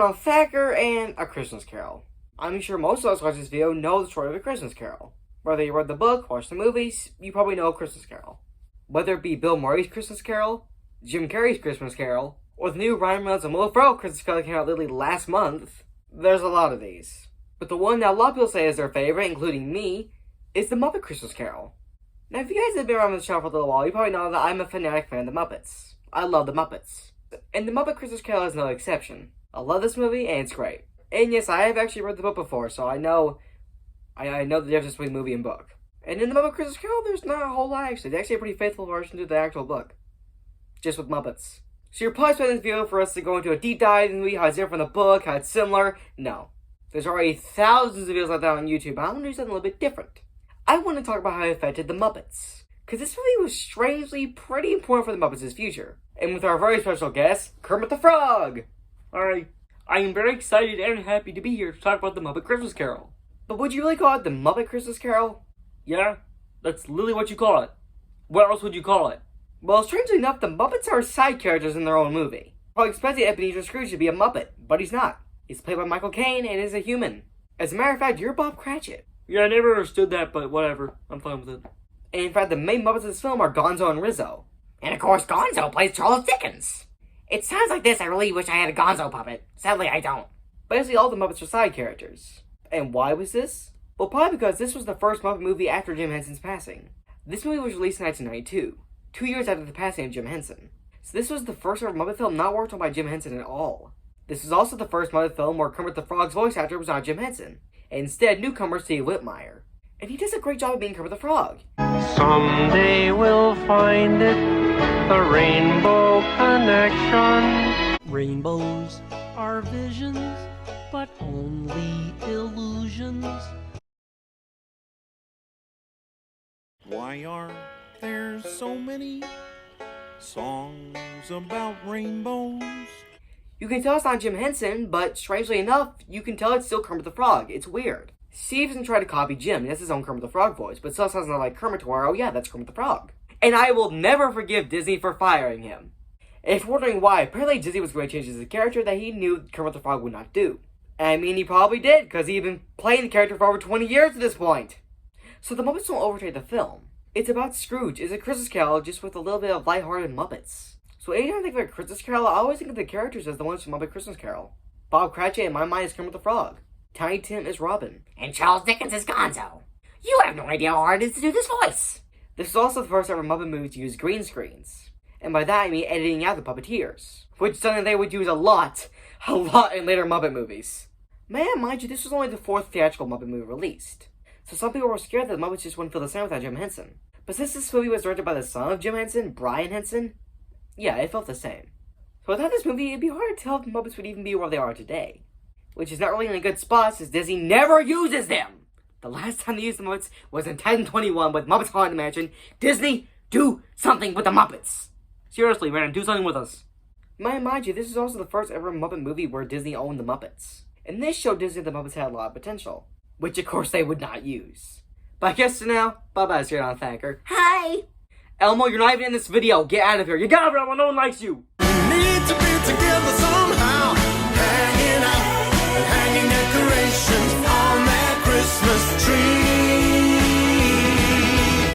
on Thacker and A Christmas Carol. I'm sure most of us watching this video know the story of A Christmas Carol. Whether you read the book, watched the movies, you probably know A Christmas Carol. Whether it be Bill Murray's Christmas Carol, Jim Carrey's Christmas Carol, or the new Ryan Reynolds and Will Ferrell Christmas Carol that came out literally last month, there's a lot of these. But the one that a lot of people say is their favorite, including me, is the Muppet Christmas Carol. Now, if you guys have been around the channel for a little while, you probably know that I'm a fanatic fan of the Muppets. I love the Muppets. And the Muppet Christmas Carol is no exception. I love this movie, and it's great. And yes, I have actually read the book before, so I know the difference between movie and book. And in the Muppet Christmas Carol, there's not a whole lot actually. It's actually a pretty faithful version to the actual book. Just with Muppets. So you're probably spending this video for us to go into a deep dive in the movie, how it's different from the book, how it's similar. No. There's already thousands of videos like that on YouTube, but I want to do something a little bit different. I want to talk about how it affected the Muppets. Because this movie was strangely pretty important for the Muppets' future. And with our very special guest, Kermit the Frog! Alright, I am very excited and happy to be here to talk about the Muppet Christmas Carol. But would you really call it the Muppet Christmas Carol? Yeah, that's literally what you call it. What else would you call it? Well, strangely enough, the Muppets are side characters in their own movie. Probably expecting Ebenezer Scrooge to be a Muppet, but he's not. He's played by Michael Caine and is a human. As a matter of fact, you're Bob Cratchit. Yeah, I never understood that, but whatever. I'm fine with it. And in fact, the main Muppets of this film are Gonzo and Rizzo. And of course, Gonzo plays Charles Dickens. It sounds like this, I really wish I had a Gonzo puppet. Sadly, I don't. Basically, all the Muppets are side characters. And why was this? Well, probably because this was the first Muppet movie after Jim Henson's passing. This movie was released in 1992, 2 years after the passing of Jim Henson. So this was the first ever Muppet film not worked on by Jim Henson at all. This was also the first Muppet film where Kermit the Frog's voice actor was not Jim Henson, and instead newcomer Steve Whitmire. And he does a great job of being Kermit the Frog. Someday we'll find it, the rainbow connection. Rainbows are visions, but only illusions. Why are there so many songs about rainbows? You can tell it's not Jim Henson, but strangely enough, you can tell it's still Kermit the Frog. It's weird. Steve doesn't try to copy Jim. He has his own Kermit the Frog voice, but still sounds not like Kermit to where, oh yeah, that's Kermit the Frog. And I will never forgive Disney for firing him. If you're wondering why, apparently Disney was going to change his character that he knew Kermit the Frog would not do. I mean, he probably did, because he'd been playing the character for over 20 years at this point. So the Muppets don't overtake the film. It's about Scrooge. It's a Christmas Carol, just with a little bit of lighthearted Muppets. So anytime I think of a Christmas Carol, I always think of the characters as the ones from Muppet Christmas Carol. Bob Cratchit in my mind is Kermit the Frog. Tiny Tim is Robin. And Charles Dickens is Gonzo. You have no idea how hard it is to do this voice. This is also the first ever Muppet movie to use green screens. And by that I mean editing out the puppeteers. Which is something they would use a lot in later Muppet movies. May I mind you, this was only the fourth theatrical Muppet movie released. So some people were scared that the Muppets just wouldn't feel the same without Jim Henson. But since this movie was directed by the son of Jim Henson, Brian Henson, yeah, it felt the same. So without this movie, it'd be hard to tell if the Muppets would even be where they are today. Which is not really in a good spot, since Disney never uses them! The last time they used the Muppets was in 1021 with Muppets Haunted Mansion. Disney, do something with the Muppets! Seriously, man, do something with us. May I mind you, this is also the first ever Muppet movie where Disney owned the Muppets. And this showed Disney the Muppets had a lot of potential. Which of course they would not use. But I guess for now, bye-bye, straight on Thacker. Hi! Elmo, you're not even in this video. Get out of here. You got it, Elmo. No one likes you. Need to be together somehow.